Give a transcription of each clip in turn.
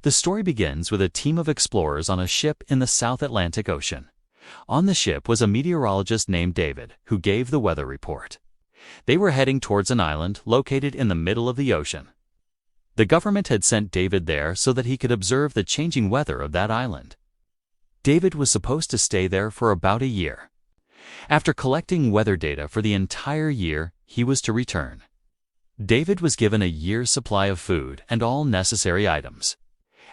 The story begins with a team of explorers on a ship in the South Atlantic Ocean. On the ship was a meteorologist named David, who gave the weather report. They were heading towards an island located in the middle of the ocean. The government had sent David there so that he could observe the changing weather of that island. David was supposed to stay there for about a year. After collecting weather data for the entire year, he was to return. David was given a year's supply of food and all necessary items.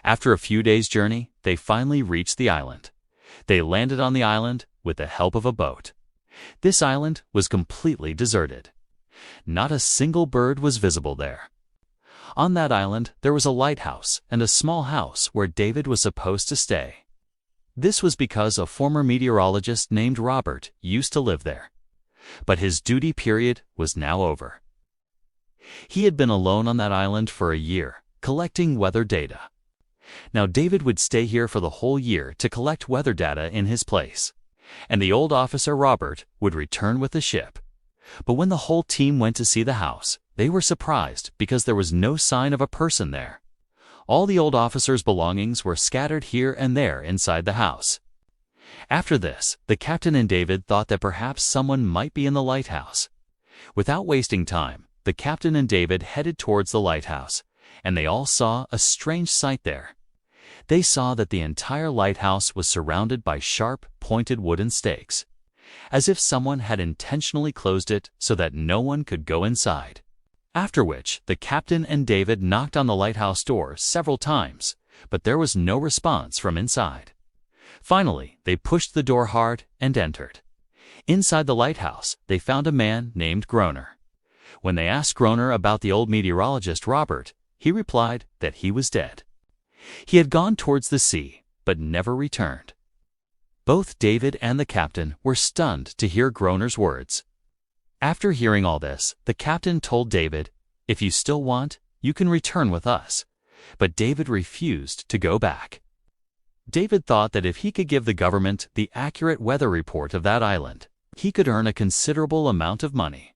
After a few days' journey, they finally reached the island. They landed on the island with the help of a boat. This island was completely deserted. Not a single bird was visible there. On that island, there was a lighthouse and a small house where David was supposed to stay. This was because a former meteorologist named Robert used to live there. But his duty period was now over. He had been alone on that island for a year, collecting weather data. Now David would stay here for the whole year to collect weather data in his place, and the old officer Robert would return with the ship. But when the whole team went to see the house, they were surprised because there was no sign of a person there. All the old officer's belongings were scattered here and there inside the house. After this, the captain and David thought that perhaps someone might be in the lighthouse. Without wasting time, the captain and David headed towards the lighthouse, and they all saw a strange sight there. They saw that the entire lighthouse was surrounded by sharp, pointed wooden stakes, as if someone had intentionally closed it so that no one could go inside. After which, the captain and David knocked on the lighthouse door several times, but there was no response from inside. Finally, they pushed the door hard and entered. Inside the lighthouse, they found a man named Groner. When they asked Groner about the old meteorologist Robert, he replied that he was dead. He had gone towards the sea, but never returned. Both David and the captain were stunned to hear Groner's words. After hearing all this, the captain told David, "If you still want, you can return with us." But David refused to go back. David thought that if he could give the government the accurate weather report of that island, he could earn a considerable amount of money.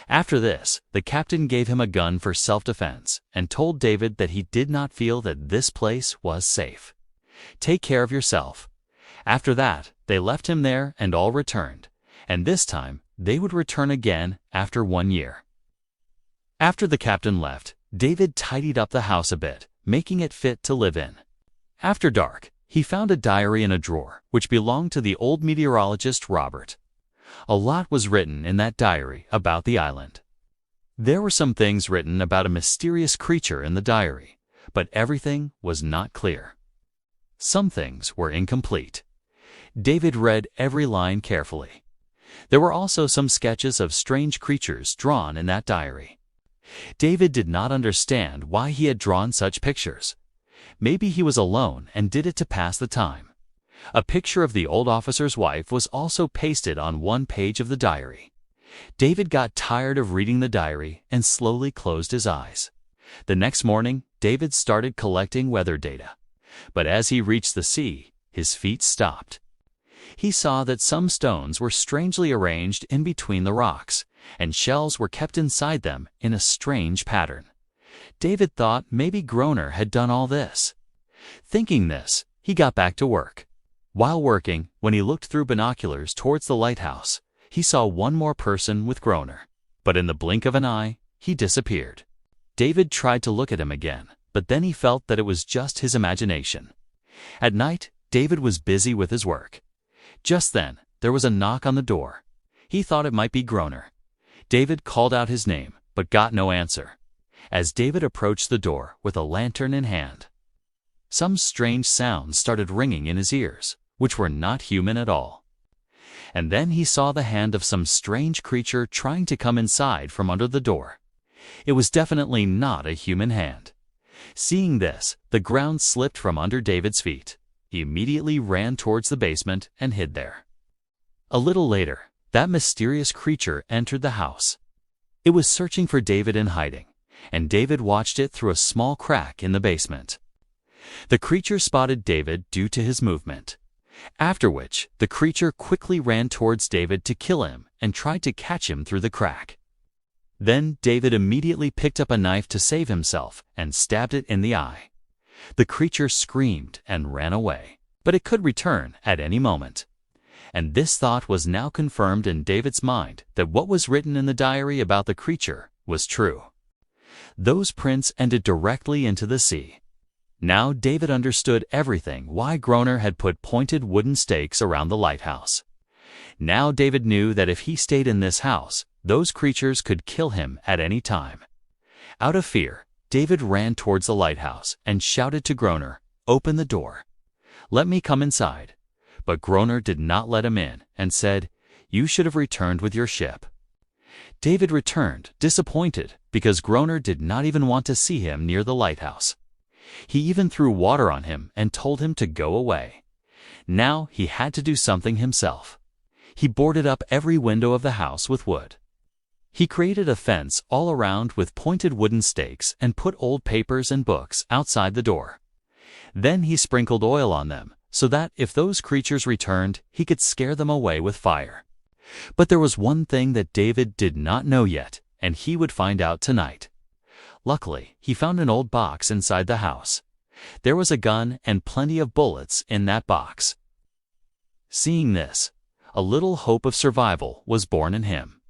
After this, the captain gave him a gun for self-defense and told David that he did not feel that this place was safe. "Take care of yourself." After that, they left him there and all returned, and this time they would return again after 1 year. After the captain left, David tidied up the house a bit, making it fit to live in. After dark, he found a diary in a drawer which belonged to the old meteorologist Robert. A lot was written in that diary about the island. There were some things written about a mysterious creature in the diary, but everything was not clear. Some things were incomplete. David read every line carefully. There were also some sketches of strange creatures drawn in that diary. David did not understand why he had drawn such pictures. Maybe he was alone and did it to pass the time. A picture of the old officer's wife was also pasted on one page of the diary. David got tired of reading the diary and slowly closed his eyes. The next morning, David started collecting weather data. But as he reached the sea, his feet stopped. He saw that some stones were strangely arranged in between the rocks, and shells were kept inside them in a strange pattern. David thought maybe Groner had done all this. Thinking this, he got back to work. While working, when he looked through binoculars towards the lighthouse, he saw one more person with Groner. But in the blink of an eye, he disappeared. David tried to look at him again, but then he felt that it was just his imagination. At night, David was busy with his work. Just then, there was a knock on the door. He thought it might be Groner. David called out his name, but got no answer. As David approached the door with a lantern in hand, some strange sounds started ringing in his ears, which were not human at all. And then he saw the hand of some strange creature trying to come inside from under the door. It was definitely not a human hand. Seeing this, the ground slipped from under David's feet. He immediately ran towards the basement and hid there. A little later, that mysterious creature entered the house. It was searching for David in hiding, and David watched it through a small crack in the basement. The creature spotted David due to his movement. After which, the creature quickly ran towards David to kill him and tried to catch him through the crack. Then David immediately picked up a knife to save himself and stabbed it in the eye. The creature screamed and ran away, but it could return at any moment. And this thought was now confirmed in David's mind that what was written in the diary about the creature was true. Those prints ended directly into the sea. Now David understood everything why Groner had put pointed wooden stakes around the lighthouse. Now David knew that if he stayed in this house, those creatures could kill him at any time. Out of fear, David ran towards the lighthouse and shouted to Groner, "Open the door. Let me come inside." But Groner did not let him in and said, "You should have returned with your ship." David returned, disappointed, because Groner did not even want to see him near the lighthouse. He even threw water on him and told him to go away. Now he had to do something himself. He boarded up every window of the house with wood. He created a fence all around with pointed wooden stakes and put old papers and books outside the door. Then he sprinkled oil on them so that if those creatures returned, he could scare them away with fire. But there was one thing that David did not know yet, and he would find out tonight. Luckily, he found an old box inside the house. There was a gun and plenty of bullets in that box. Seeing this, a little hope of survival was born in him.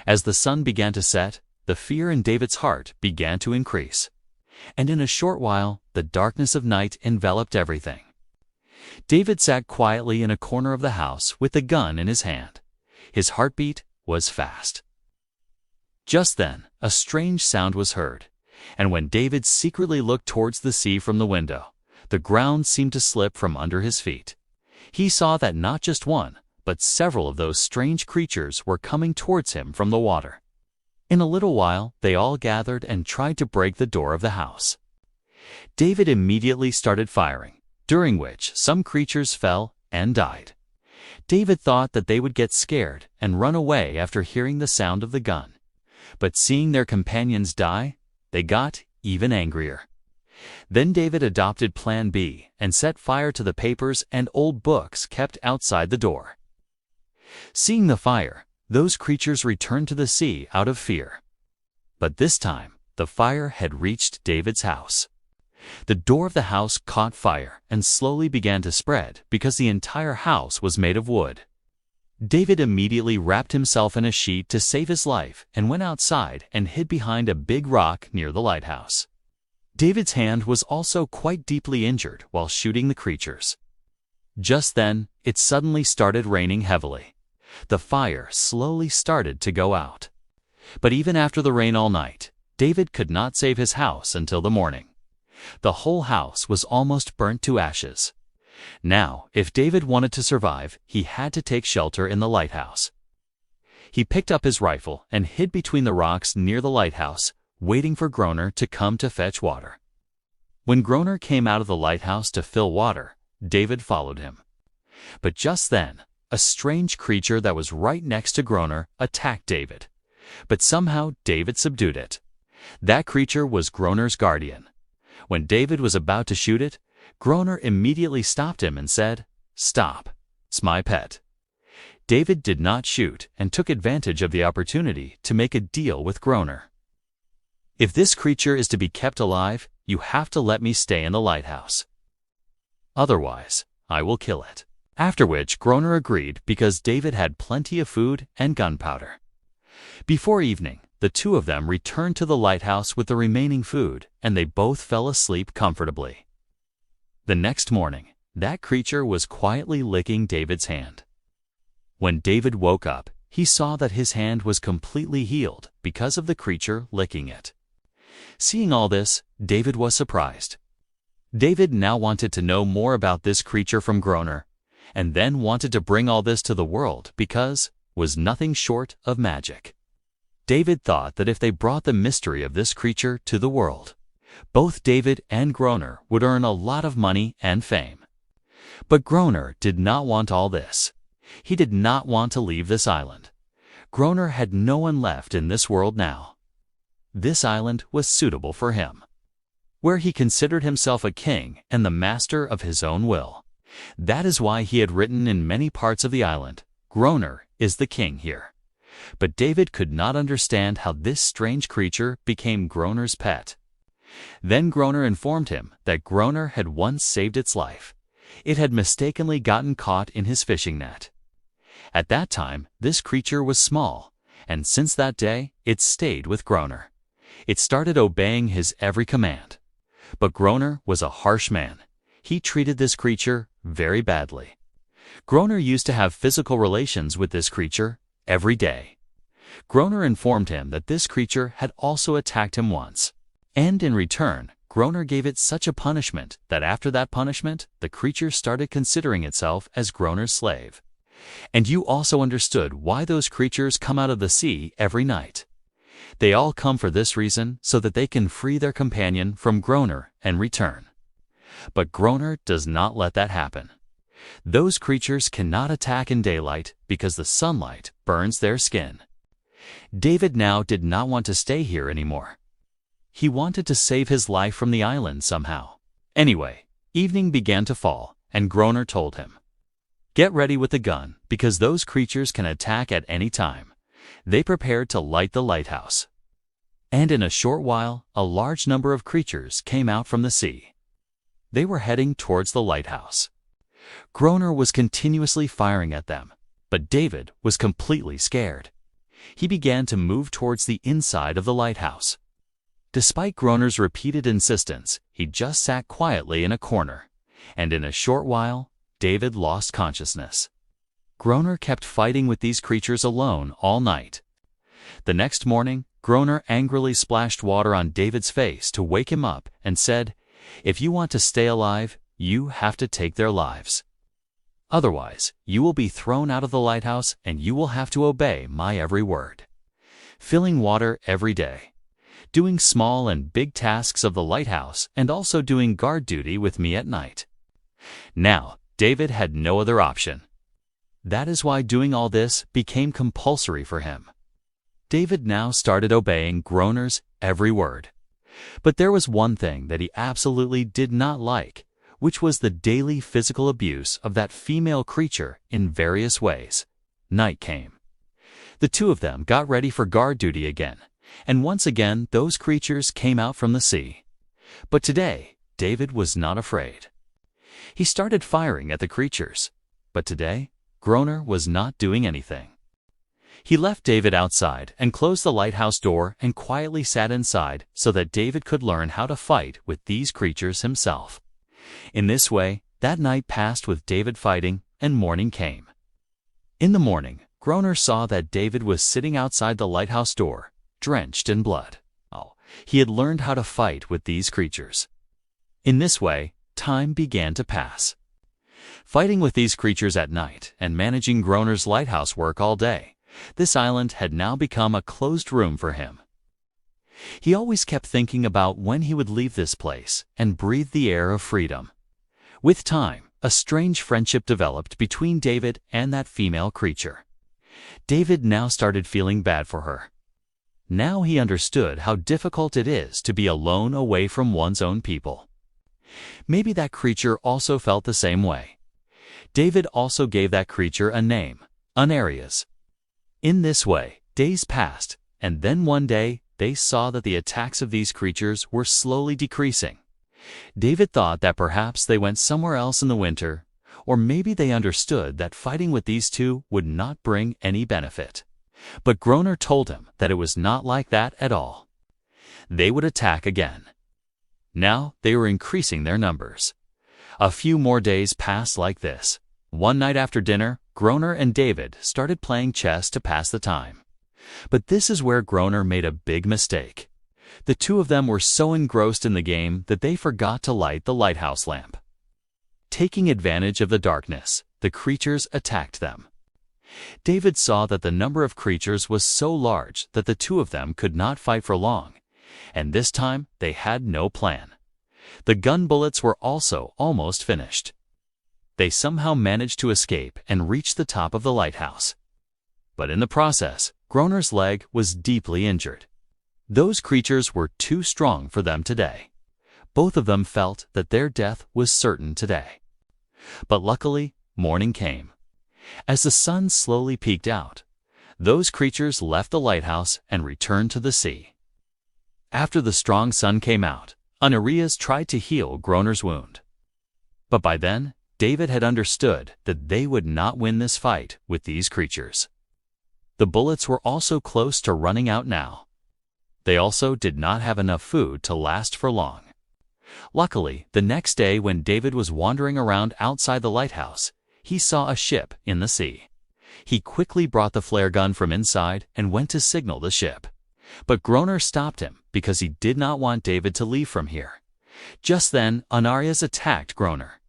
As the sun began to set, the fear in David's heart began to increase. And in a short while, the darkness of night enveloped everything. David sat quietly in a corner of the house with the gun in his hand. His heartbeat was fast. Just then, a strange sound was heard, and when David secretly looked towards the sea from the window, the ground seemed to slip from under his feet. He saw that not just one, but several of those strange creatures were coming towards him from the water. In a little while, they all gathered and tried to break the door of the house. David immediately started firing, during which some creatures fell and died. David thought that they would get scared and run away after hearing the sound of the gun. But seeing their companions die, they got even angrier. Then David adopted Plan B and set fire to the papers and old books kept outside the door. Seeing the fire, those creatures returned to the sea out of fear. But this time, the fire had reached David's house. The door of the house caught fire and slowly began to spread because the entire house was made of wood. David immediately wrapped himself in a sheet to save his life and went outside and hid behind a big rock near the lighthouse. David's hand was also quite deeply injured while shooting the creatures. Just then, it suddenly started raining heavily. The fire slowly started to go out. But even after the rain all night, David could not save his house until the morning. The whole house was almost burnt to ashes. Now, if David wanted to survive, he had to take shelter in the lighthouse. He picked up his rifle and hid between the rocks near the lighthouse, waiting for Groner to come to fetch water. When Groner came out of the lighthouse to fill water, David followed him. But just then, a strange creature that was right next to Groner attacked David. But somehow David subdued it. That creature was Groner's guardian. When David was about to shoot it, Groner immediately stopped him and said, "Stop, it's my pet." David did not shoot and took advantage of the opportunity to make a deal with Groner. "If this creature is to be kept alive, you have to let me stay in the lighthouse. Otherwise, I will kill it." After which Groner agreed because David had plenty of food and gunpowder. Before evening, the two of them returned to the lighthouse with the remaining food, and they both fell asleep comfortably. The next morning, that creature was quietly licking David's hand. When David woke up, he saw that his hand was completely healed because of the creature licking it. Seeing all this, David was surprised. David now wanted to know more about this creature from Groner, and then wanted to bring all this to the world because was nothing short of magic. David thought that if they brought the mystery of this creature to the world, both David and Groner would earn a lot of money and fame. But Groner did not want all this. He did not want to leave this island. Groner had no one left in this world now. This island was suitable for him, where he considered himself a king and the master of his own will. That is why he had written in many parts of the island, "Groner is the king here." But David could not understand how this strange creature became Groner's pet. Then Groner informed him that Groner had once saved its life. It had mistakenly gotten caught in his fishing net. At that time, this creature was small, and since that day, it stayed with Groner. It started obeying his every command. But Groner was a harsh man. He treated this creature very badly. Groner used to have physical relations with this creature every day. Groner informed him that this creature had also attacked him once. And in return, Groner gave it such a punishment that after that punishment, the creature started considering itself as Groner's slave. And you also understood why those creatures come out of the sea every night. They all come for this reason, so that they can free their companion from Groner and return. But Groner does not let that happen. Those creatures cannot attack in daylight because the sunlight burns their skin. David now did not want to stay here anymore. He wanted to save his life from the island somehow. Anyway, evening began to fall, and Groner told him, "Get ready with the gun, because those creatures can attack at any time." They prepared to light the lighthouse. And in a short while, a large number of creatures came out from the sea. They were heading towards the lighthouse. Groner was continuously firing at them, but David was completely scared. He began to move towards the inside of the lighthouse. Despite Groner's repeated insistence, he just sat quietly in a corner, and in a short while, David lost consciousness. Groner kept fighting with these creatures alone all night. The next morning, Groner angrily splashed water on David's face to wake him up and said, "If you want to stay alive, you have to take their lives. Otherwise, you will be thrown out of the lighthouse and you will have to obey my every word." Filling water every day, doing small and big tasks of the lighthouse, and also doing guard duty with me at night. Now, David had no other option. That is why doing all this became compulsory for him. David now started obeying Groner's every word. But there was one thing that he absolutely did not like, which was the daily physical abuse of that female creature in various ways. Night came. The two of them got ready for guard duty again, and once again those creatures came out from the sea. But today, David was not afraid. He started firing at the creatures, but today, Groner was not doing anything. He left David outside and closed the lighthouse door and quietly sat inside so that David could learn how to fight with these creatures himself. In this way, that night passed with David fighting, and morning came. In the morning, Groner saw that David was sitting outside the lighthouse door, drenched in blood. Oh, he had learned how to fight with these creatures. In this way, time began to pass. Fighting with these creatures at night and managing Groner's lighthouse work all day, this island had now become a closed room for him. He always kept thinking about when he would leave this place and breathe the air of freedom. With time, a strange friendship developed between David and that female creature. David now started feeling bad for her. Now he understood how difficult it is to be alone away from one's own people. Maybe that creature also felt the same way. David also gave that creature a name, Unarias. In this way, days passed, and then one day, they saw that the attacks of these creatures were slowly decreasing. David thought that perhaps they went somewhere else in the winter, or maybe they understood that fighting with these two would not bring any benefit. But Groner told him that it was not like that at all. They would attack again. Now they were increasing their numbers. A few more days passed like this. One night after dinner, Groner and David started playing chess to pass the time. But this is where Groner made a big mistake. The two of them were so engrossed in the game that they forgot to light the lighthouse lamp. Taking advantage of the darkness, the creatures attacked them. David saw that the number of creatures was so large that the two of them could not fight for long, and this time they had no plan. The gun bullets were also almost finished. They somehow managed to escape and reach the top of the lighthouse. But in the process, Groner's leg was deeply injured. Those creatures were too strong for them today. Both of them felt that their death was certain today. But luckily, morning came. As the sun slowly peeked out, those creatures left the lighthouse and returned to the sea. After the strong sun came out, Unarias tried to heal Groner's wound. But by then, David had understood that they would not win this fight with these creatures. The bullets were also close to running out now. They also did not have enough food to last for long. Luckily, the next day when David was wandering around outside the lighthouse, he saw a ship in the sea. He quickly brought the flare gun from inside and went to signal the ship. But Groner stopped him because he did not want David to leave from here. Just then, Unarias attacked Groner.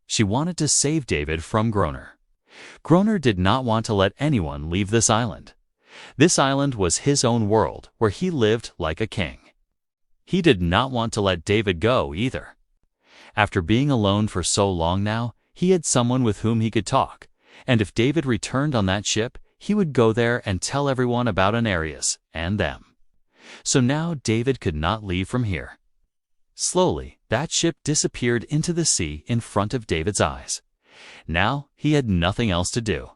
She wanted to save David from Groner. Groner did not want to let anyone leave this island. This island was his own world where he lived like a king. He did not want to let David go either. After being alone for so long now, he had someone with whom he could talk, and if David returned on that ship, he would go there and tell everyone about Unarias and them. So now David could not leave from here. Slowly, that ship disappeared into the sea in front of David's eyes. Now he had nothing else to do.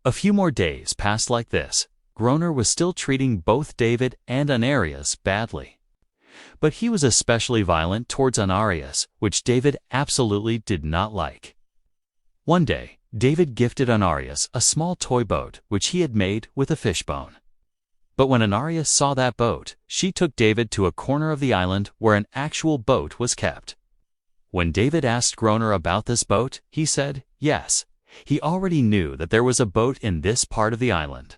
A few more days passed like this. Groner was still treating both David and Unarias badly. But he was especially violent towards Unarias, which David absolutely did not like. One day, David gifted Unarias a small toy boat which he had made with a fishbone. But when Unarias saw that boat, she took David to a corner of the island where an actual boat was kept. When David asked Groner about this boat, he said yes. He already knew that there was a boat in this part of the island.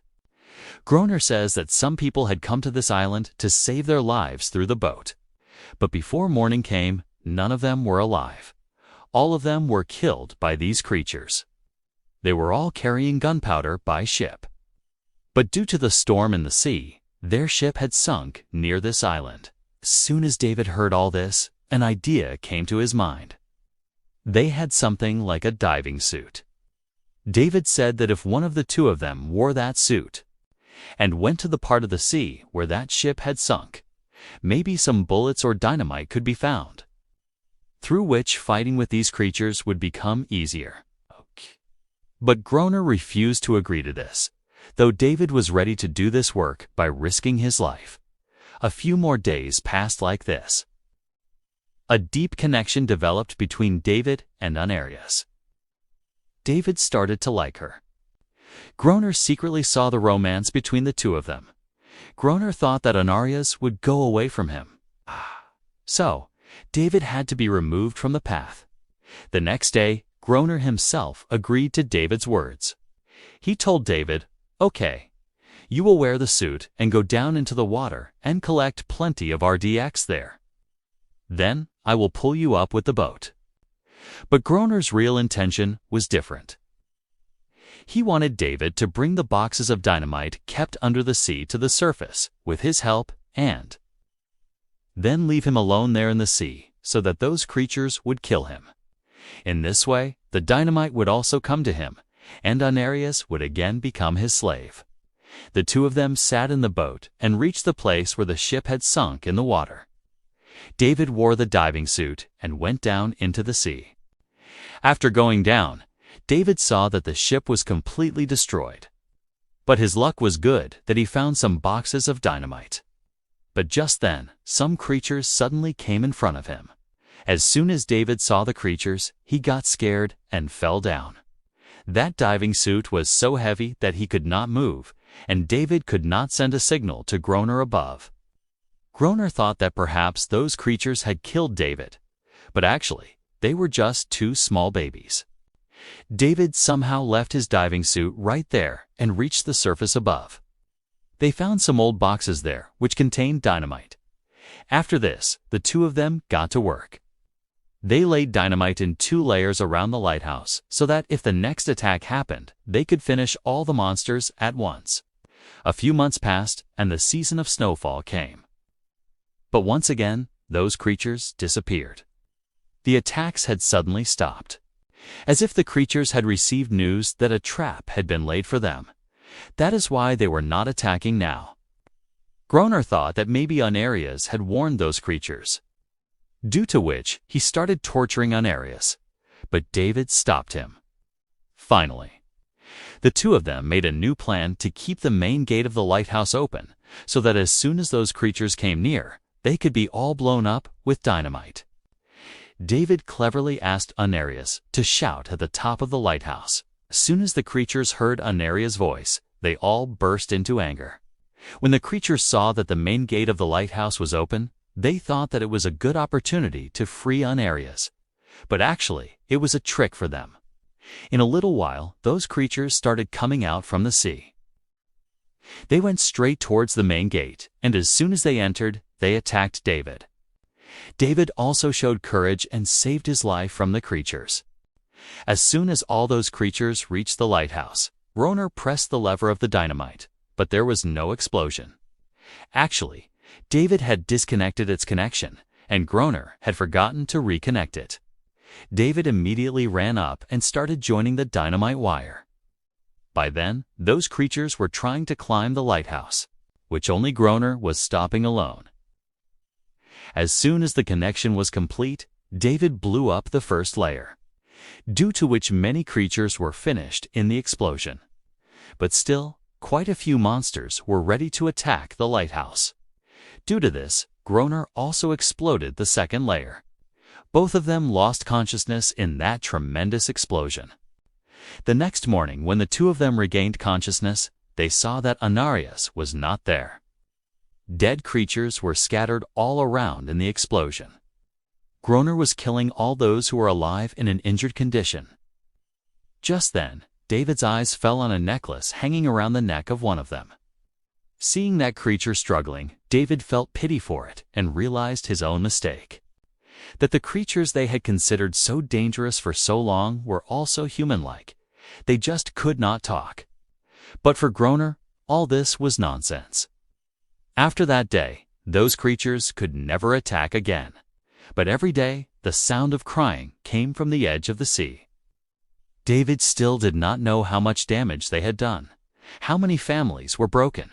Groner says that some people had come to this island to save their lives through the boat. But before morning came, none of them were alive. All of them were killed by these creatures. They were all carrying gunpowder by ship. But due to the storm in the sea, their ship had sunk near this island. As soon as David heard all this, an idea came to his mind. They had something like a diving suit. David said that if one of the two of them wore that suit and went to the part of the sea where that ship had sunk, maybe some bullets or dynamite could be found, through which fighting with these creatures would become easier. But Groner refused to agree to this, though David was ready to do this work by risking his life. A few more days passed like this. A deep connection developed between David and Unarias. David started to like her. Groner secretly saw the romance between the two of them. Groner thought that Unarias would go away from him. So, David had to be removed from the path. The next day, Groner himself agreed to David's words. He told David, "Okay, you will wear the suit and go down into the water and collect plenty of RDX there. Then I will pull you up with the boat." But Groner's real intention was different. He wanted David to bring the boxes of dynamite kept under the sea to the surface with his help and then leave him alone there in the sea so that those creatures would kill him. In this way, the dynamite would also come to him, and Unarias would again become his slave. The two of them sat in the boat and reached the place where the ship had sunk in the water. David wore the diving suit and went down into the sea. After going down, David saw that the ship was completely destroyed. But his luck was good that he found some boxes of dynamite. But just then, some creatures suddenly came in front of him. As soon as David saw the creatures, he got scared and fell down. That diving suit was so heavy that he could not move, and David could not send a signal to Groner above. Groner thought that perhaps those creatures had killed David, but actually, they were just two small babies. David somehow left his diving suit right there and reached the surface above. They found some old boxes there which contained dynamite. After this, the two of them got to work. They laid dynamite in 2 layers around the lighthouse so that if the next attack happened, they could finish all the monsters at once. A few months passed and the season of snowfall came. But once again, those creatures disappeared. The attacks had suddenly stopped, as if the creatures had received news that a trap had been laid for them. That is why they were not attacking now. Groner thought that maybe Unarias had warned those creatures, due to which he started torturing Unarias, but David stopped him. Finally, the two of them made a new plan to keep the main gate of the lighthouse open, so that as soon as those creatures came near, they could be all blown up with dynamite. David cleverly asked Unarius to shout at the top of the lighthouse. As soon as the creatures heard Unarius' voice, they all burst into anger. When the creatures saw that the main gate of the lighthouse was open, they thought that it was a good opportunity to free Unarius. But actually, it was a trick for them. In a little while, those creatures started coming out from the sea. They went straight towards the main gate, and as soon as they entered, they attacked David. David also showed courage and saved his life from the creatures. As soon as all those creatures reached the lighthouse, Groner pressed the lever of the dynamite, but there was no explosion. Actually, David had disconnected its connection, and Groner had forgotten to reconnect it. David immediately ran up and started joining the dynamite wire. By then, those creatures were trying to climb the lighthouse, which only Groner was stopping alone. As soon as the connection was complete, David blew up the first layer, due to which many creatures were finished in the explosion. But still, quite a few monsters were ready to attack the lighthouse. Due to this, Groner also exploded the second layer. Both of them lost consciousness in that tremendous explosion. The next morning, when the two of them regained consciousness, they saw that Unarius was not there. Dead creatures were scattered all around in the explosion. Groner was killing all those who were alive in an injured condition. Just then, David's eyes fell on a necklace hanging around the neck of one of them. Seeing that creature struggling, David felt pity for it and realized his own mistake. That the creatures they had considered so dangerous for so long were also human-like. They just could not talk. But for Groner, all this was nonsense. After that day, those creatures could never attack again. But every day, the sound of crying came from the edge of the sea. David still did not know how much damage they had done, how many families were broken,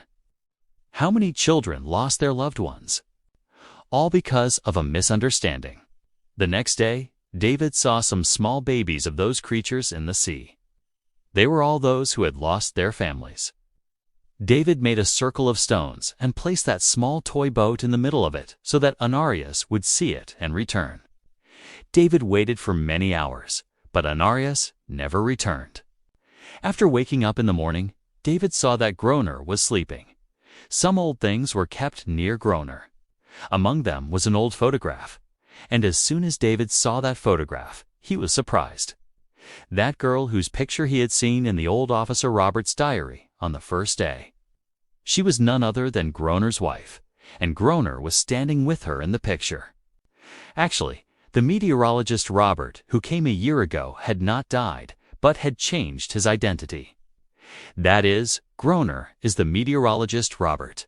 how many children lost their loved ones, all because of a misunderstanding. The next day, David saw some small babies of those creatures in the sea. They were all those who had lost their families. David made a circle of stones and placed that small toy boat in the middle of it so that Unarius would see it and return. David waited for many hours, but Unarius never returned. After waking up in the morning, David saw that Groner was sleeping. Some old things were kept near Groner. Among them was an old photograph, and as soon as David saw that photograph, he was surprised. That girl whose picture he had seen in the old officer Robert's diary on the first day. She was none other than Groner's wife, and Groner was standing with her in the picture. Actually, the meteorologist Robert, who came a year ago, had not died, but had changed his identity. That is, Groner is the meteorologist Robert.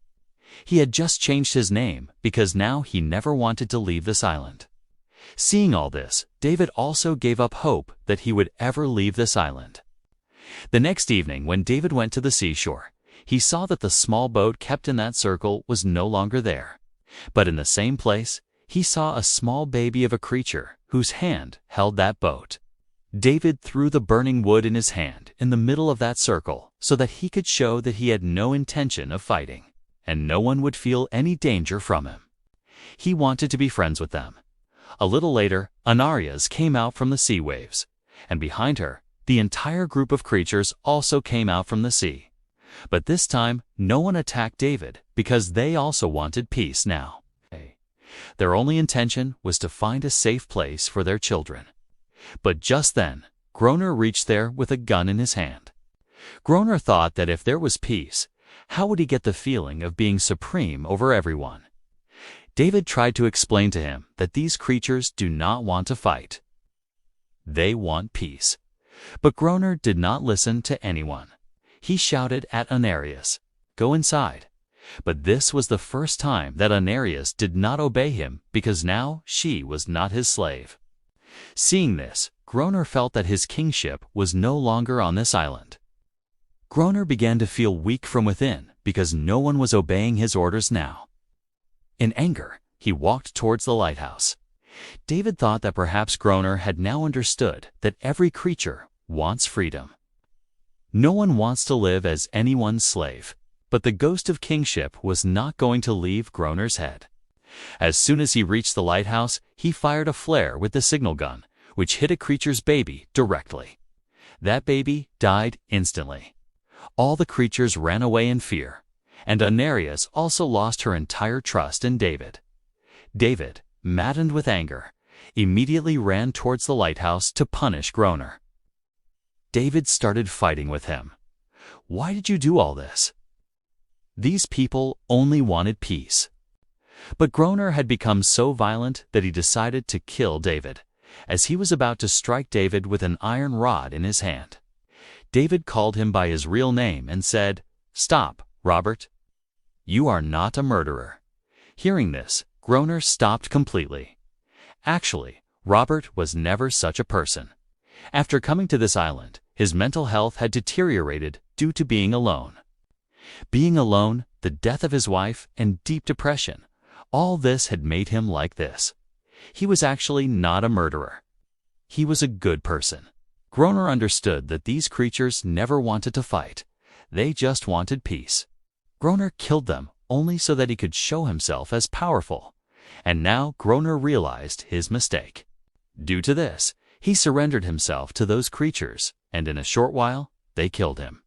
He had just changed his name because now he never wanted to leave this island. Seeing all this, David also gave up hope that he would ever leave this island. The next evening, when David went to the seashore, he saw that the small boat kept in that circle was no longer there. But in the same place, he saw a small baby of a creature whose hand held that boat. David threw the burning wood in his hand in the middle of that circle so that he could show that he had no intention of fighting, and no one would feel any danger from him. He wanted to be friends with them. A little later, Unarius came out from the sea waves, and behind her, the entire group of creatures also came out from the sea. But this time, no one attacked David because they also wanted peace now. Their only intention was to find a safe place for their children. But just then, Groner reached there with a gun in his hand. Groner thought that if there was peace, how would he get the feeling of being supreme over everyone? David tried to explain to him that these creatures do not want to fight. They want peace. But Groner did not listen to anyone. He shouted at Unarius, "Go inside." But this was the first time that Unarius did not obey him because now she was not his slave. Seeing this, Groner felt that his kingship was no longer on this island. Groner began to feel weak from within because no one was obeying his orders now. In anger, he walked towards the lighthouse. David thought that perhaps Groner had now understood that every creature wants freedom. No one wants to live as anyone's slave, but the ghost of kingship was not going to leave Groner's head. As soon as he reached the lighthouse, he fired a flare with the signal gun, which hit a creature's baby directly. That baby died instantly. All the creatures ran away in fear, and Anarias also lost her entire trust in David. David, maddened with anger, immediately ran towards the lighthouse to punish Groner. David started fighting with him. "Why did you do all this?" These people only wanted peace. But Groner had become so violent that he decided to kill David, as he was about to strike David with an iron rod in his hand. David called him by his real name and said, "Stop, Robert. You are not a murderer." Hearing this, Groner stopped completely. Actually, Robert was never such a person. After coming to this island, his mental health had deteriorated due to being alone. Being alone, the death of his wife, and deep depression, all this had made him like this. He was actually not a murderer. He was a good person. Groner understood that these creatures never wanted to fight. They just wanted peace. Groner killed them only so that he could show himself as powerful. And now Groner realized his mistake. Due to this, he surrendered himself to those creatures, and in a short while, they killed him.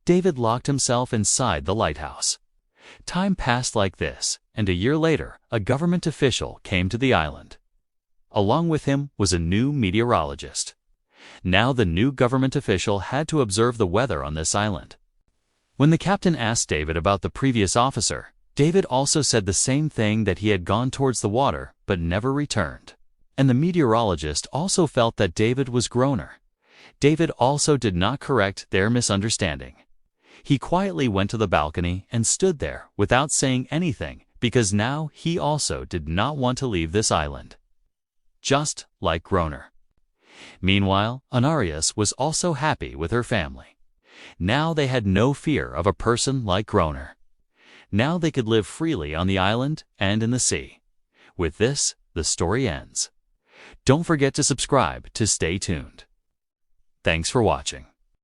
David locked himself inside the lighthouse. Time passed like this, and a year later, a government official came to the island. Along with him was a new meteorologist. Now the new government official had to observe the weather on this island. When the captain asked David about the previous officer, David also said the same thing, that he had gone towards the water but never returned. And the meteorologist also felt that David was Groner. David also did not correct their misunderstanding. He quietly went to the balcony and stood there without saying anything, because now he also did not want to leave this island. Just like Groner. Meanwhile, Anarias was also happy with her family. Now they had no fear of a person like Groner. Now they could live freely on the island and in the sea. With this, the story ends. Don't forget to subscribe to stay tuned. Thanks for watching.